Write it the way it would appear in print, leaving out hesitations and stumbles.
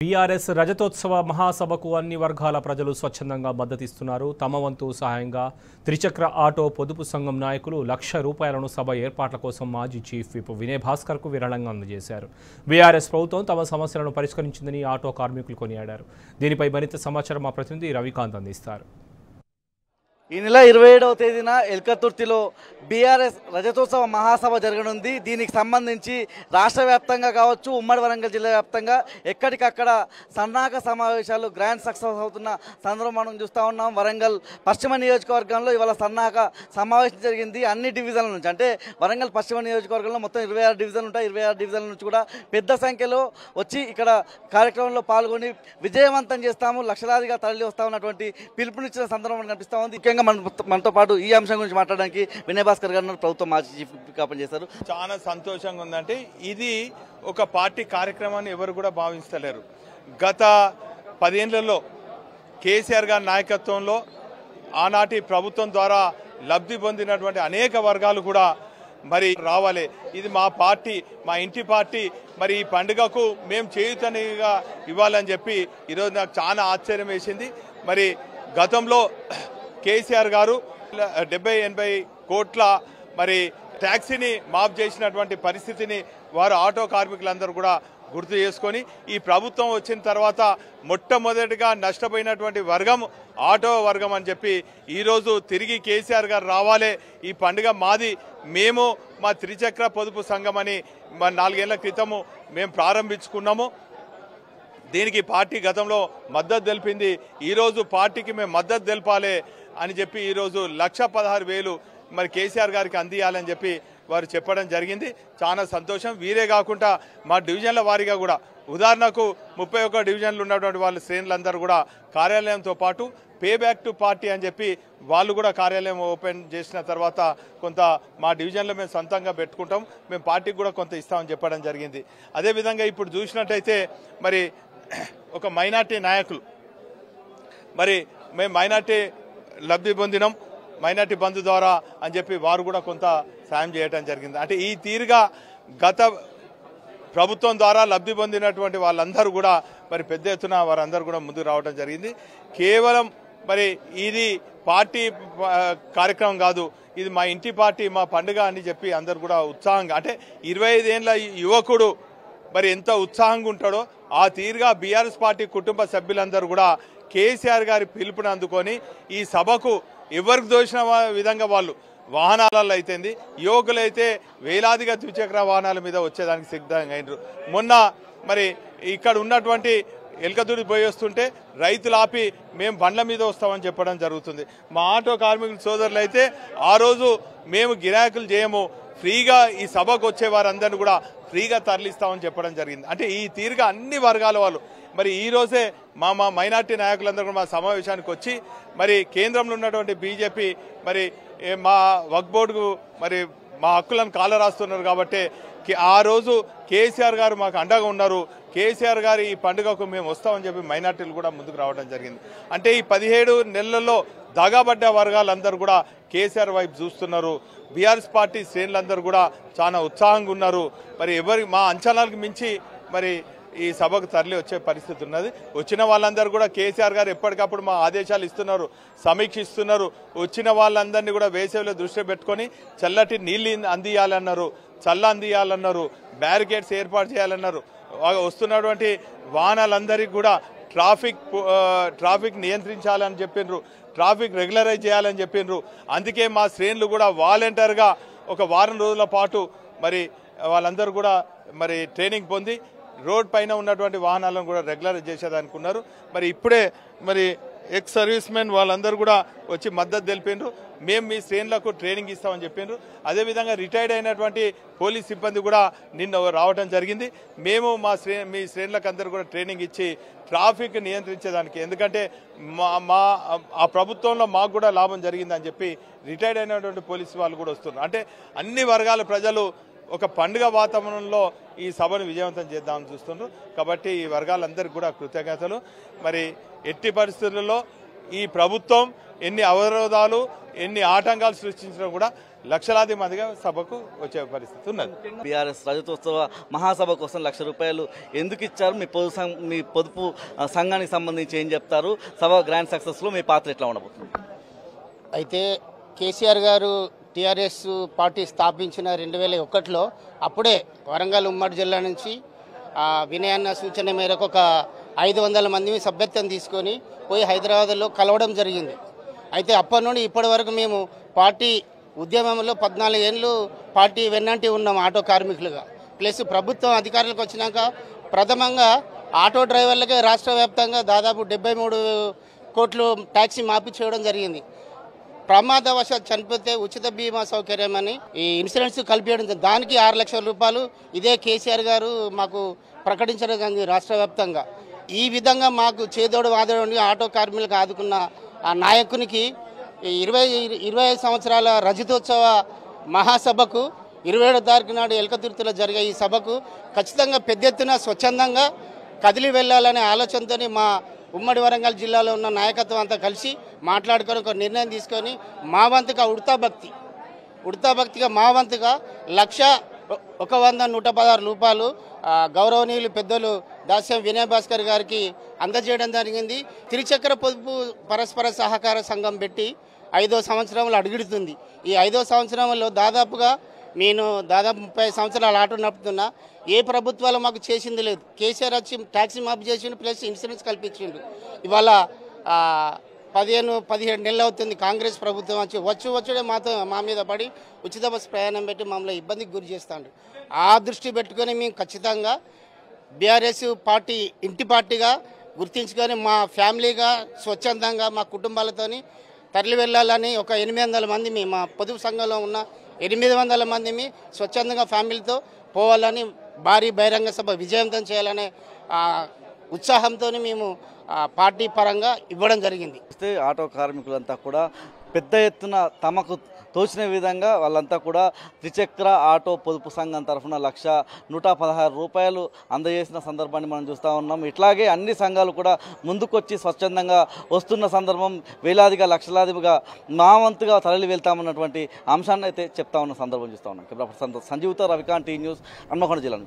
BRS రజతోత్సవ మహాసభకు అన్ని వర్గాల ప్రజలు స్వచ్ఛందంగా మద్దతిస్తున్నారు. తమ వంతు సహాయంగా త్రిచక్ర ఆటో పొదుపు సంఘం నాయకులు ₹1,00,000 సభ ఏర్పాట్ల కోసం మాజీ చీఫ్ విప్ వినయ్ భాస్కర్కు విరాళంగా అందజేశారు. బీఆర్ఎస్ ప్రభుత్వం తమ సమస్యలను పరిష్కరించిందని ఆటో కార్మికులు కొనియాడారు. దీనిపై మరింత సమాచారం మా ప్రతినిధి రవికాంత్ అందిస్తారు. ఈ నెల 27వ తేదీన ఎల్కతుర్తిలో బీఆర్ఎస్ రజతోత్సవ మహాసభ జరగనుంది. దీనికి సంబంధించి రాష్ట్ర వ్యాప్తంగా కావచ్చు, ఉమ్మడి వరంగల్ జిల్లా వ్యాప్తంగా ఎక్కడికక్కడ సన్నాహక సమావేశాలు గ్రాండ్ సక్సెస్ అవుతున్న సందర్భం మనం చూస్తూ ఉన్నాం. వరంగల్ పశ్చిమ నియోజకవర్గంలో ఇవాళ సన్నాహక సమావేశం జరిగింది. అన్ని డివిజన్ల నుంచి, అంటే వరంగల్ పశ్చిమ నియోజకవర్గంలో మొత్తం 26 డివిజన్లు ఉంటాయి. 26 డివిజన్ల నుంచి కూడా పెద్ద సంఖ్యలో వచ్చి ఇక్కడ కార్యక్రమంలో పాల్గొని విజయవంతం చేస్తాము, లక్షలాదిగా తరలి వస్తా ఉన్నటువంటి పిలుపునిచ్చిన సందర్భం కనిపిస్తూ ఉంది. ముఖ్యంగా మనతో పాటు ఈ అంశం గురించి మాట్లాడడానికి వినయ్ భాస్కర్ గారు ప్రభుత్వం మాజీ చీఫ్ పనిచేశారు. చాలా సంతోషంగా ఉందంటే ఇది ఒక పార్టీ కార్యక్రమాన్ని ఎవరు కూడా భావిస్తలేరు. గత 10 ఏళ్లలో కేసీఆర్ గారి నాయకత్వంలో ఆనాటి ప్రభుత్వం ద్వారా లబ్ధి పొందినటువంటి అనేక వర్గాలు కూడా మరి రావాలి, ఇది మా పార్టీ, మా ఇంటి పార్టీ, మరి ఈ పండుగకు మేము చేయుతనిగా ఇవ్వాలని చెప్పి ఈరోజు నాకు చాలా ఆశ్చర్యం వేసింది. మరి గతంలో కేసీఆర్ గారు 70-80 కోట్ల మరి ట్యాక్సీని మాఫ్ చేసినటువంటి పరిస్థితిని వారు ఆటో కార్మికులందరూ కూడా గుర్తు చేసుకొని ఈ ప్రభుత్వం వచ్చిన తర్వాత మొట్టమొదటిగా నష్టపోయినటువంటి వర్గం ఆటో వర్గం అని చెప్పి ఈరోజు తిరిగి కేసీఆర్ గారు రావాలి, ఈ పండుగ మాది, మేము మా త్రిచక్ర పొదుపు సంఘం అని 4 ఏళ్ల క్రితము మేము ప్రారంభించుకున్నాము. దీనికి పార్టీ గతంలో మద్దతు తెలిపింది. ఈరోజు పార్టీకి మేము మద్దతు తెలపాలి అని చెప్పి ఈరోజు 1,16,000 మరి కేసీఆర్ గారికి అందియాలని చెప్పి వారు చెప్పడం జరిగింది. చాలా సంతోషం. వీరే కాకుండా మా డివిజన్ల వారీగా కూడా, ఉదాహరణకు 31 డివిజన్లు ఉన్నటువంటి వాళ్ళ శ్రేణులందరూ కూడా కార్యాలయంతో పాటు పే బ్యాక్ టు పార్టీ అని చెప్పి వాళ్ళు కూడా కార్యాలయం ఓపెన్ చేసిన తర్వాత కొంత మా డివిజన్లో మేము సొంతంగా పెట్టుకుంటాం, మేము పార్టీకి కూడా కొంత ఇస్తామని చెప్పడం జరిగింది. అదేవిధంగా ఇప్పుడు చూసినట్టయితే మరి ఒక మైనార్టీ నాయకులు, మరి మేము మైనార్టీ లబ్ధి పొందినాం మైనార్టీ బంధు ద్వారా అని చెప్పి వారు కూడా కొంత సాయం చేయడం జరిగింది. అంటే ఈ తీరుగా గత ప్రభుత్వం ద్వారా లబ్ధి పొందినటువంటి వాళ్ళందరూ కూడా మరి పెద్ద ఎత్తున వారందరూ కూడా ముందుకు రావడం జరిగింది. కేవలం మరి ఇది పార్టీ కార్యక్రమం కాదు, ఇది మా ఇంటి పార్టీ, మా పండుగ అని చెప్పి అందరు కూడా ఉత్సాహంగా, అంటే 25 ఏళ్ల యువకుడు మరి ఎంత ఉత్సాహంగా ఉంటాడో ఆ తీరుగా బీఆర్ఎస్ పార్టీ కుటుంబ సభ్యులందరూ కూడా కేసీఆర్ గారి పిలుపుని అందుకొని ఈ సభకు ఎవరికి దోచిన విధంగా వాళ్ళు వాహనాలలో అయితేంది, యువకులైతే వేలాదిగా ద్విచక్ర వాహనాల మీద వచ్చేదానికి సిద్ధంగా అయినారు. మొన్న మరి ఇక్కడ ఉన్నటువంటి ఎల్కతుర్తి పోయి వస్తుంటే రైతులు ఆపి మేము బండ్ల మీద వస్తామని చెప్పడం జరుగుతుంది. మా ఆటో కార్మికుల సోదరులు అయితే ఆ రోజు మేము గిరాకులు చేయము, ఫ్రీగా ఈ సభకు వచ్చే వారందరినీ కూడా ఫ్రీగా తరలిస్తామని చెప్పడం జరిగింది. అంటే ఈ తీరుగా అన్ని వర్గాల వాళ్ళు మరి ఈరోజే మా మైనార్టీ నాయకులందరూ కూడా మా సమావేశానికి వచ్చి మరి కేంద్రంలో ఉన్నటువంటి బీజేపీ మరి మా వక్ఫ్ బోర్డుకు మరి మా హక్కులను కాలరాస్తున్నారు కాబట్టి ఆ రోజు కేసీఆర్ గారు మాకు అండగా ఉన్నారు, కేసీఆర్ గారు ఈ పండుగకు మేము వస్తామని చెప్పి మైనార్టీలు కూడా ముందుకు రావడం జరిగింది. అంటే ఈ 17 నెలల్లో దగాబడ్డ వర్గాలందరూ కూడా కేసీఆర్ వైపు చూస్తున్నారు. బీఆర్ఎస్ పార్టీ శ్రేణులందరూ కూడా చాలా ఉత్సాహంగా ఉన్నారు. మరి మా అంచనాలకు మించి మరి ఈ సభకు తరలి వచ్చే పరిస్థితి ఉన్నది. వచ్చిన వాళ్ళందరూ కూడా కేసీఆర్ గారు ఎప్పటికప్పుడు మా ఆదేశాలు ఇస్తున్నారు, సమీక్షిస్తున్నారు. వచ్చిన వాళ్ళందరినీ కూడా వేసవిలో దృష్టి పెట్టుకొని చల్లటి నీళ్ళు అందియాలన్నారు, అందియాలన్నారు, బ్యారికేడ్స్ ఏర్పాటు చేయాలన్నారు. వస్తున్నటువంటి వాహనాలందరికీ కూడా ట్రాఫిక్ నియంత్రించాలని చెప్పిండ్రు, ట్రాఫిక్ రెగ్యులరైజ్ చేయాలని చెప్పిండ్రు. అందుకే మా శ్రేణులు కూడా వాలంటీర్గా ఒక వారం రోజుల పాటు మరి వాళ్ళందరూ కూడా మరి ట్రైనింగ్ పొంది రోడ్ పైన ఉన్నటువంటి వాహనాలను కూడా రెగ్యులరైజ్ చేసేదానికి ఉన్నారు. మరి ఇప్పుడే మరి ఎక్స్ సర్వీస్ మెన్ వాళ్ళందరూ కూడా వచ్చి మద్దతు తెలిపిండ్రు, మేము మీ శ్రేణులకు ట్రైనింగ్ ఇస్తామని చెప్పిండ్రు. అదేవిధంగా రిటైర్డ్ అయినటువంటి పోలీస్ సిబ్బంది కూడా నిన్న రావడం జరిగింది. మేము మీ శ్రేణులకు అందరూ కూడా ట్రైనింగ్ ఇచ్చి ట్రాఫిక్ నియంత్రించేదానికి, ఎందుకంటే ఆ ప్రభుత్వంలో మాకు కూడా లాభం జరిగిందని చెప్పి రిటైర్డ్ అయినటువంటి పోలీసు వాళ్ళు కూడా వస్తున్నారు. అంటే అన్ని వర్గాల ప్రజలు ఒక పండుగ వాతావరణంలో ఈ సభను విజయవంతం చేద్దామని చూస్తున్నారు. కాబట్టి ఈ వర్గాలందరికీ కూడా కృతజ్ఞతలు. మరి ఎట్టి పరిస్థితుల్లో ఈ ప్రభుత్వం ఎన్ని అవరోధాలు ఎన్ని ఆటంకాలు సృష్టించినా కూడా లక్షలాది మందిగా సభకు వచ్చే పరిస్థితి ఉన్నది. బీఆర్ఎస్ రజతోత్సవ మహాసభ కోసం ₹1,00,000 ఎందుకు ఇచ్చారు? మీ పొదుపు సంఘానికి సంబంధించి ఏం చెప్తారు? సభ గ్రాండ్ సక్సెస్లో మీ పాత్ర ఎట్లా ఉండబోతుంది? అయితే కేసీఆర్ గారు టీఆర్ఎస్ పార్టీ స్థాపించిన 2001లో అప్పుడే వరంగల్ ఉమ్మడి జిల్లా నుంచి వినయన్న సూచన మేరకు ఒక 500 మందిని సభ్యత్వం తీసుకొని పోయి హైదరాబాద్లో కలవడం జరిగింది. అయితే అప్పటి నుండి ఇప్పటి వరకు మేము పార్టీ ఉద్యమంలో 14 ఏళ్ళు పార్టీ వెన్నంటి ఉన్నాం ఆటో కార్మికులుగా. ప్లస్ ప్రభుత్వం అధికారులకు వచ్చినాక ప్రథమంగా ఆటో డ్రైవర్లకే రాష్ట్ర వ్యాప్తంగా దాదాపు 73 కోట్లు ట్యాక్సీ మాఫీ చేయడం జరిగింది. ప్రమాదవశాత్ చనిపోతే ఉచిత బీమా సౌకర్యం అని ఈ ఇన్సూరెన్స్ కల్పించడం, దానికి ₹6,00,000 ఇదే కేసీఆర్ గారు మాకు ప్రకటించడం జరిగింది రాష్ట్ర వ్యాప్తంగా. ఈ విధంగా మాకు చేదోడు వాదోడు ఆటో కార్మికులకు ఆదుకున్న ఆ నాయకునికి 25 సంవత్సరాల రజతోత్సవ మహాసభకు 27వ తారీఖు నాడు ఎల్కతుర్తిలో జరిగే ఈ సభకు ఖచ్చితంగా పెద్ద ఎత్తున స్వచ్ఛందంగా కదిలి వెళ్ళాలనే ఆలోచనతో మా ఉమ్మడి వరంగల్ జిల్లాలో ఉన్న నాయకత్వం అంతా కలిసి మాట్లాడుకొని ఒక నిర్ణయం తీసుకొని మా వంతుగా ఉడతా భక్తిగా మా వంతుగా ₹1,116 గౌరవనీయులు పెద్దలు దాస్యం వినయ్ భాస్కర్ గారికి అందజేయడం జరిగింది. త్రిచక్ర పొదుపు పరస్పర సహకార సంఘం పెట్టి 5వ సంవత్సరంలో అడుగుడుతుంది. ఈ 5వ సంవత్సరంలో దాదాపుగా నేను 30 సంవత్సరాలు ఆటో నడుపుతున్నా. ఏ ప్రభుత్వాలు మాకు చేసింది లేదు. కేసీఆర్ వచ్చి ట్యాక్సీ మాఫీ చేసిండు, ప్లస్ ఇన్సూరెన్స్ కల్పించిండు. ఇవాళ 15-17 నెలలు అవుతుంది కాంగ్రెస్ ప్రభుత్వం వచ్చుడే మా మీద పడి ఉచిత బస్సు ప్రయాణం పెట్టి మమ్మల్ని ఇబ్బందికి గురి చేస్తాడు. ఆ దృష్టి పెట్టుకొని మేము ఖచ్చితంగా బీఆర్ఎస్ పార్టీ ఇంటి పార్టీగా గుర్తించుకొని మా ఫ్యామిలీగా స్వచ్ఛందంగా మా కుటుంబాలతోని తరలి వెళ్ళాలని ఒక 800 మంది మా పొదుపు సంఘంలో ఉన్న 800 మంది స్వచ్ఛందంగా ఫ్యామిలీతో పోవాలని భారీ బహిరంగ సభ విజయవంతం చేయాలనే ఉత్సాహంతో మేము పార్టీ పరంగా ఇవ్వడం జరిగింది. ఆటో కార్మికులంతా కూడా పెద్ద ఎత్తున తమకు తోచిన విధంగా వాళ్ళంతా కూడా త్రిచక్ర ఆటో పొదుపు సంఘం తరఫున ₹1,116 అందజేసిన సందర్భాన్ని మనం చూస్తూ ఉన్నాం. ఇట్లాగే అన్ని సంఘాలు కూడా ముందుకొచ్చి స్వచ్ఛందంగా వస్తున్న సందర్భం, వేలాదిగా లక్షలాదిగా మా వంతుగా తరలి వెళ్తామన్నటువంటి అంశాన్ని అయితే చెప్తా ఉన్న సందర్భం చూస్తూ ఉన్నాం. సంజీవ్తో రవికాంత్, టీ న్యూస్, హన్మకొండ జిల్లా.